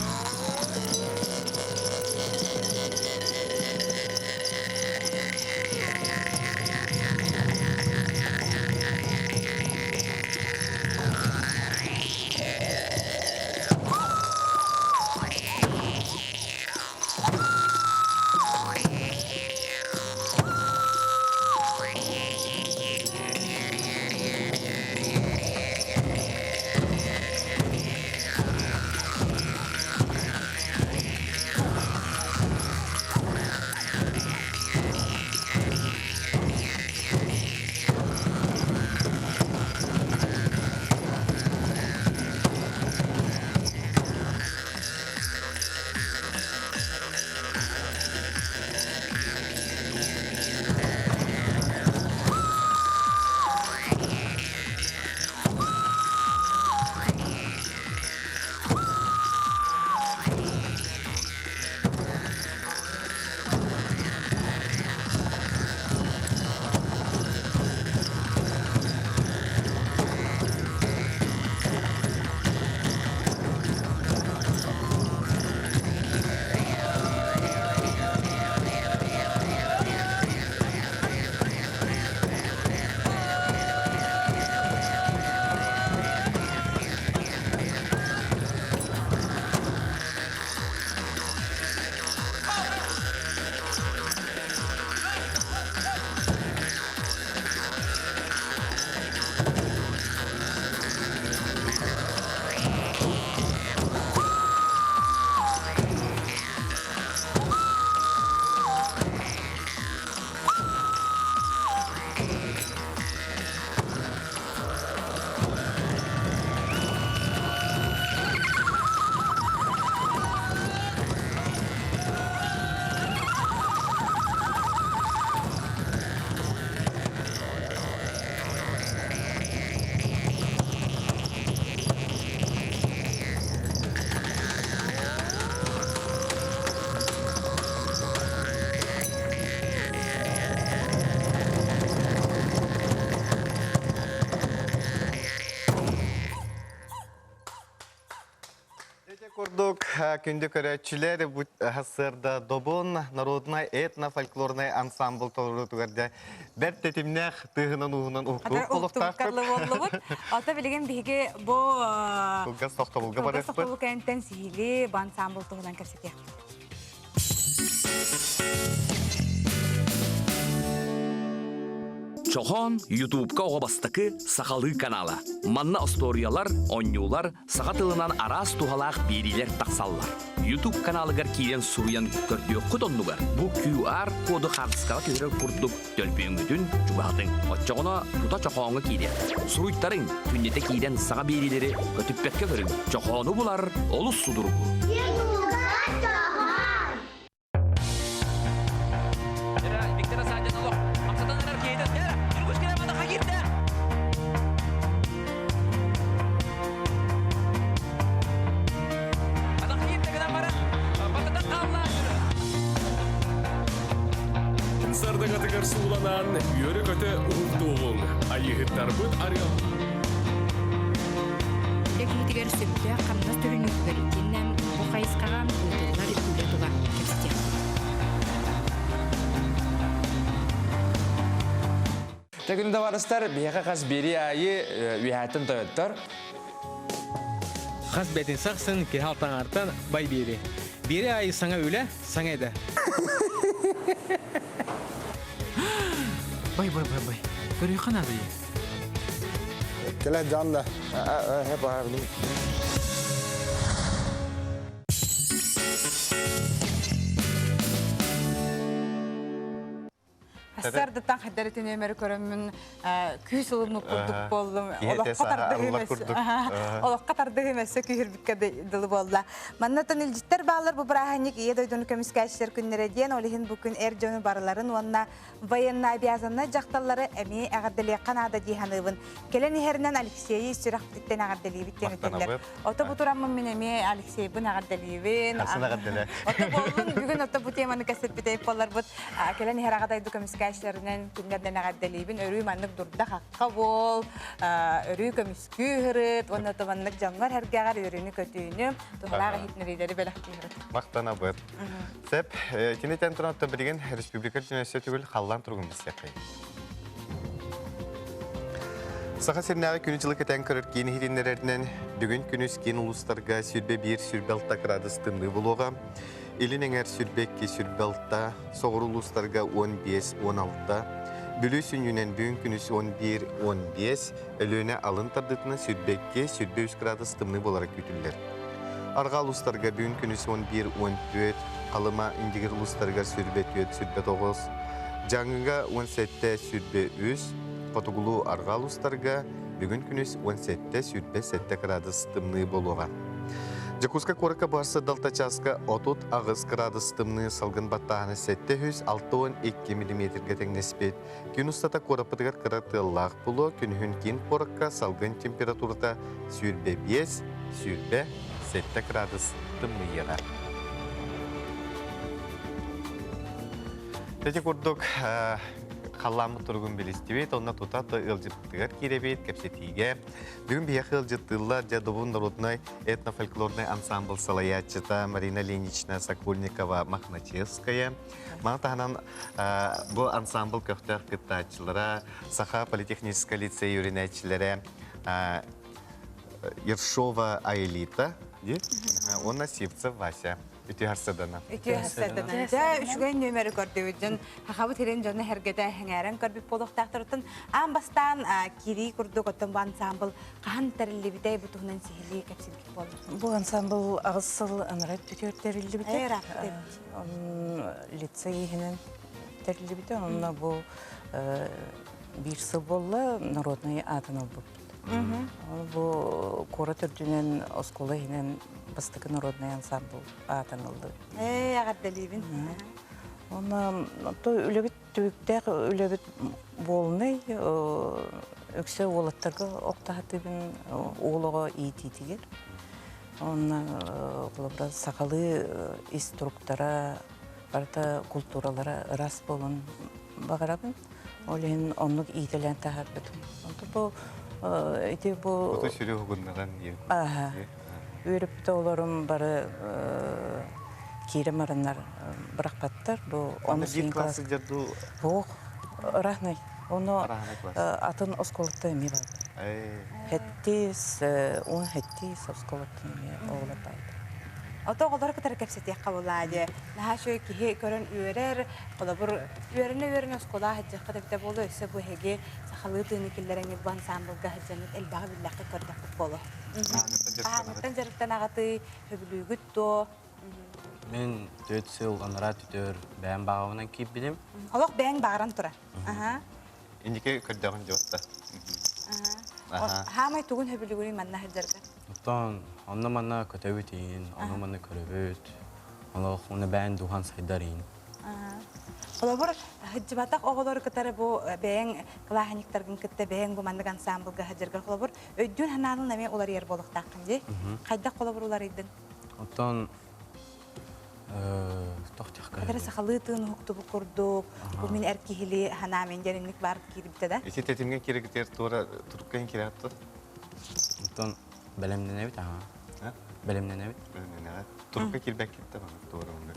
Курдук күнді көрәтшілер ғасырда Добон народный этно-фольклорный ансамбл толырытуғарда бәр тетімнәқ тұғынан ұғынан ұқтуық болуқтақпып. Ата білеген бігі бұл Ұлғас соқтабылға бар әспі. Ұлғас соқтабылға сихили бұл ансамбл тұғынан көрсетек. Чохон YouTube-ка оғабастықы Сақалы каналы. Манна историялар, онюлар, сағатылынан арас туғалақ берилер тақсаллар. YouTube каналыгар кейден суруян көрдіе құтонлугар. Бұл QR коды қағысқала кедірер күрдік төлпейінгітін жүбағдың. Отчоғына тута чохоңы кейден. Суруйттарың күннете кейден саға берилері көтіппекке көрін. Чохоны бұлар олыс судыр бұл. Сардағатығар суыланан үйері көті ұғылдуғын. Айығыттар бұд ариял. Екетігер сөпті қамнас түрін өткөрітінен бұқайысқаған ұлдығылар үлі тұға кепсетен. Тәкінді барыстар бияға қас бері айы үйәттін тойыттар. Қас бәтін сақсын кехалтан артан бай бері. Бері айы саңа өлі, саңа еді. Бай. Көрі қанады е? Келе жанды. Хеп ağabey. Сарсардыттан хаддарытын өмірі көрімін күйіс ұлымны күрдік болдым. Олыққа тардығы емесі күйірбікке дылы болды. Маннатын үлжіттер бағылар бұл бірағаник ие дойдуны көміскәшілер күннері ден, олығын бүкін әр жоны барыларын, онына военна обязанна жақталары әме ағардылы қанада дейханығын. Келен ехерінен Алексей сүрақтеттен ағардылы біттен өтелер. Ота бұтырамын мен әме Алексей бұн ағардылы Асын ағардылы. Ота болын бүгін ота бұт еманы кәсіп бітейіп болар бұт. Келен ехер ағадайды көміскәшілерінен күнлерден ағардылы бін өрі маннық дұрда қаққа бол, өрі көміскü hırıt, onu tabanlık canlar her gağar ürünü kötüğünü, tuğlağı hitnerileri belakti hırıt. Maqtana bır. Sep, kineten turanıtta bilgen Respublika Üniversitesi tügül xallan turgun biz yapayım. Sağa sirnağı günücülük eten kırır kiyini hilinlerinin bugün günüz kiyin uluslarga sürbe bir sürbe altta kıradыстınlığı buluğa. İlin eğer sürbek ki sürbe altta, soğur uluslarga 15-16'da, Bülüsün yünen bugün günüz 11-15, ölüne alın tardığını sürbekki sürbe 3 gradustımlığı olarak gütüller. Arga uluslarga bugün günüz 11-14, kalıma indigir uluslarga sürbe 4, sürbe 9, Cangıga 17 sürbe 3, Potugulu arga uluslarga bugün günüz 17 sürbe 7 gradustımlığı boluğa. Jakutska koraka barsa dalta chaska 30 ağız gradustımlığı salgın battağını 762 mm tengnespet. Gün ustata korapıdıgar kıratığılağ bulu, günhün kin koraka salgın temperaturda sürbe 5, sürbe 7 gradustımlığı. Tete kurduk Халламы тургун билистибет, онна тутаты ылжыттыгар киребет, кепсетиге. Бүгін бияқы ылжыттылар Жадовун народной этнофольклорный ансамбль салаятчыта Марина Ленична Сокольникова Махначевская. Мантаханан бұл ансамбль көқтер кыттачылара, Саха политехнический лицей юринәчілері Ершова Аэлита, онна Сивцев Вася. Үті харсадана. Үті харсадана. Да, үшген нөмері көрдеудің, хақабы терен жоны әргеде әңәрін көрбіп болуқтақтырытын. Ан бастан кири күрдік өттің бұл ансамбыл қаған тәрілі бітей бұтығынан сихили кәпсілгік болды. Бұл ансамбыл ағысыл анырайт бүтер тәрілі бітей. Лицей ехінен тәрілі бітей. Онына бұл бір сыл болы народный атын ол бұпты. Бұл қора түрдінен осколы ехінен Бастықы народный ансамбл атанылды. Ағардалибін. Оны үлебіт түбіктер, үлебіт болыны, өксі олаттарға оқтағатыбын олыға иететігер. Оны сақалы инструктора, барда культуралара рас болын бағарабын. Олен онлық иетелен тағар бітім. Бұл сүрі ғығыннаған ем. Өріпті оларым бары кейрім арынар бірақпаттар. Оны бір класы жерді? Бұл рахнай. Оны атын осколытты әме барды. Хәттес, он хәттес осколытты әме оғылар байды. Ото oğulları kadar kapsatıyor kabulade. Daha şöyle ki körün üyeler, kolabur üyelerine oskola hacı kadar bir bolu ise bu hege sahalı tünikillerin ban sambul gahcanı elbağı billahi kadar futbolu. Tancerikten ağatı hüblü güttü. Ben 4 yıl onlara tütür ben bağımdan ki bilim. Allah ben bağıran tura. İndiki kadar jotta. Hamay tuğun hüblü gülü manna hacırga. Ton Onunla bana kötübütün, onunla bana körübüt. Onu ben duhan saydarın. Kolabor hıcıbatak oğulları kadar bu beğen kılahaniktargın kıtta beğen bu mandık ansambılga hıcırgar kolabor. Ödün hanalın neme olar yer boluk takkınca. Kayda kolabor olaydın? Ondan tohtiyakka. Kadar sakhalıtın huktu bu kurduk. Bu min erkihili hanamen gelinlik var kiribte de. İşte tetimgen kirikter tora turukkan kirattı. Ondan Belemden evet ha. Belemden evet. Belemden evet. Turukka kirbek gitti bana doğru onu.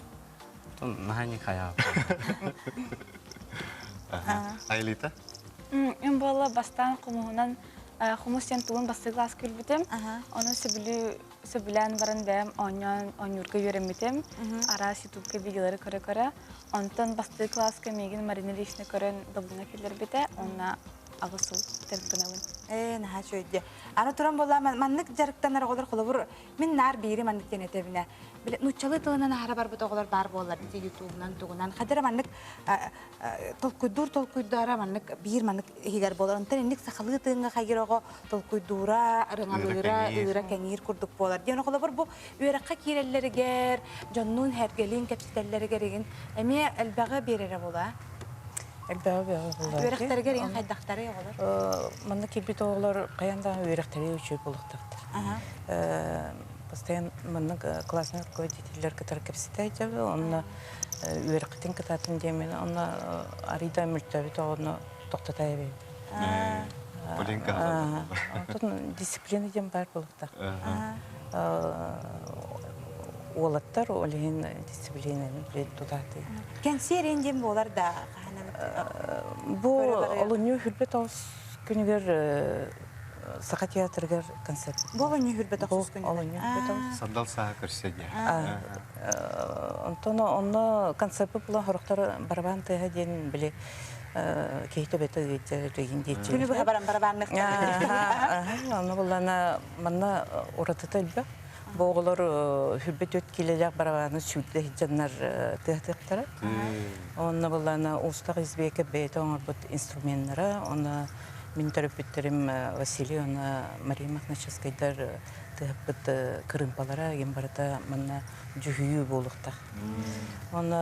Ton nahani kaya. Aylita? Ben bala bastan kumuhunan kumusyan tuğun bastı glas külbütüm. Onu sebilen varan bem onyurka yüremitim. Ara situpke bilgileri kara kara. Ondan bastı glas kemigin marineli işine karan dabuna küller bite. Ona ağısıl terpinavın. Naha şöyle. Ana turan bolla manlık jarıktan ara kadar kolabur. Min nar biri manlık denetevine. Биле нучалы тылынан ара бар бут оголор бар болар бите ютубунан тугунан. Хадыр маннык толкуйдара маннык бир маннык хигер болар. Онтан инник сахалы тыгынга хайгырого толкуйдура, рыңалыра, ыра кеңир курдук болар. Ден оголор бар бу үйракка киреллергер, жоннун хергелин кепсителлерге деген эме элбага берере бола. Элбага болар. Үйрактерге деген хайдактары оголор. Маннык кирбит оголор каянда үйрактары үчү болуктактыр. Постоянно маннык классный руководителлер который кепситет, он үйрактын кытатын демен, он арида мүлтөбүт оны токтотай бейт. Дисциплина дем бар болуктак. Олаттар олеген дисциплинаны билет тутаты. Кенсерен дем болар да. Бу олоню хүрбет ос күнүгөр Сақа театргар концерт. Бова не хүрбет ос күнүгөр. Сандал саха көрсөдө. Онно концерт була хорохтор барабан тыга ден биле кейте бете деген дейт. Күнүгөр барабанны. Онно булана манна уратыта илбе. Боголор хүрбет өт келелек барабаны сүйтте жаннар тыгаттара. Онно булана устак избеке бете оңорбут инструменттары, онно Мен терапевттерим Василий, Мария Махначевскайдар тыгаппыт кырымпалара ембарата манна жүхүйүү болуктак. Оны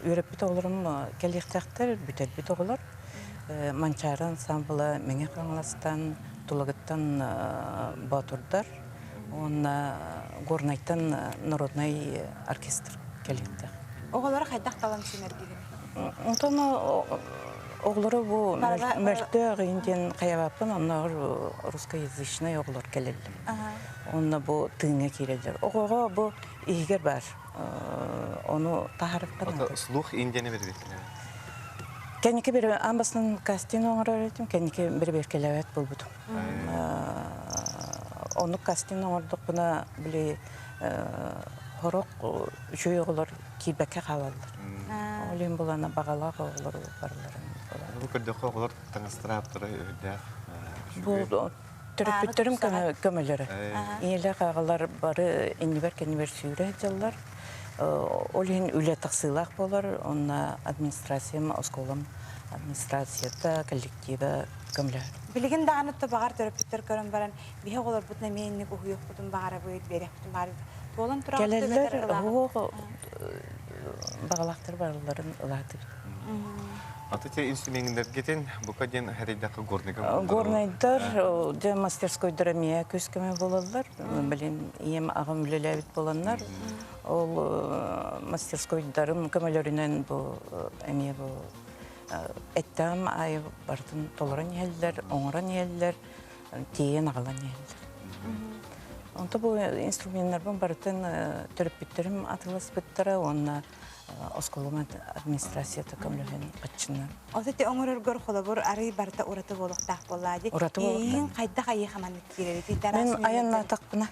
үйрөппүт оголорум келектактар бүтөлбүт оголор. Манчары ансамбла меңе каңластан, тулагыттан батурдар. Оны горнайттан народный оркестр келектак. Оголор хайдак талан синергиген. Онтоно оғлары бұл мөлті ғайынден қаябапын, оннағыр русскоязычный оғлар келелдім. Онна бұл тыңа керелдер. Оғыға бұл егер бар, оны тағарыққан. Слух индияны бір бекілі? Кәнеке бір амбасының кастин оңыр өретім, кәнеке бір беркеләвет бұл бұдым. Оны кастин оңырдық бұна біле қорық жөй оғылар кейбәкке қалалар. Олен бұлана бағалақ оғылар барларын. Бұл көрдіқі оғылар таңыстыраптыры өйді? Бұл түріппеттерім көмелері. Иелі қағалар бары инвер сүйрі жалар. Олен үлі тақсылақ болар. Онна администрациям, осколам администрацията, коллектива көмелер. Білген дағанытты бағар түріппеттер көрім баран, бейе олар бұтына менінік ұйық бұтын бағара бөйт, берек бұтын бағар. Болын тұрақты бәтір бағалақтар барларын ұлады. Атыте инструментler кетен, бұқа ден әрейдақы горныйға? Горнайдар, мастерской драмия көскеме болалар. Білен, ем ағым үлеләбет боланлар. Ол мастерской дарым көмелерінен бұл әме бұл әттам айы бардың толыран елдер, оңыран елдер, тейен ағалан елдер. Онта бұл инструменттер бұл бардың түріппеттерім атылас бұттары, онына Осколума администрацията көмлөһөн кытчына. Отете оңорор холобор ары барта ураты болуктак боллади. Эйин кайда кайы хаманны кирети тарас. Мен аянна тақпына.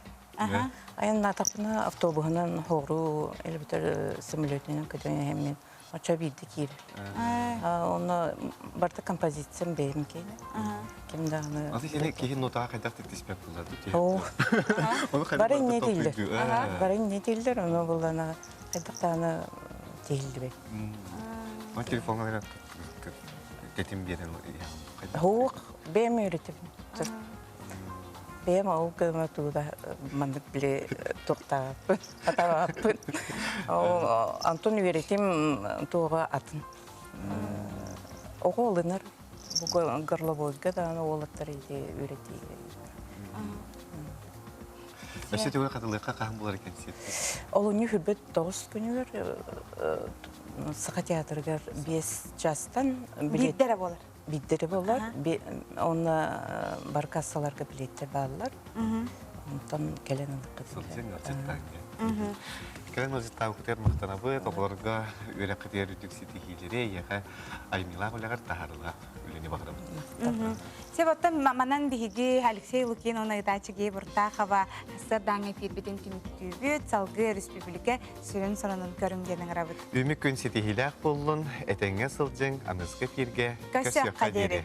Аянна тақпына автобусынан хору элбитер самолетинен көтөн хеммен ача билди кир. Оны барта композициям бейим кейде. Кимданы. Атыте кейин нотага кайда тиспек булады. Бары не дилдер. Бары не дилдер, оны булана кайдактаны Тилдибек. Ма телефонға кетім берен? Хуқ, бейм үйретіп. Бейм ауыл көмі туыда мандық біле тоқтағаппын, атағаппын. Антон үйретім туыға атын. Оғы олынар, бұл ғырлы да олаттар еде үйретейді. Әсет өй қатылыққа қағым болар екен сетті? Олыны хүрбет 9 күнігер Сақа театргар 5 жастан Биддері болар? Биддері болар. Оны бар кассаларға билеттер бағылар. Онтан кәлен аңдыққа дейілер. Кәлен өзіттағы күтер мақтана бұд, оларға өрі қытер үтік сеті хейлері, еға аймилақ олағар тағарыла өліне бағырамын. Себоттан манан биһиги Алексей Лукин оны итачыги буртахова хастар даңы фирбитен тимиттүүбүт салгы республика сүрін соронун көрүнгенин рабыт. Үмік көн сеті хейлақ болын, әтәңе сылжың, анызғы фирге көсі қадері.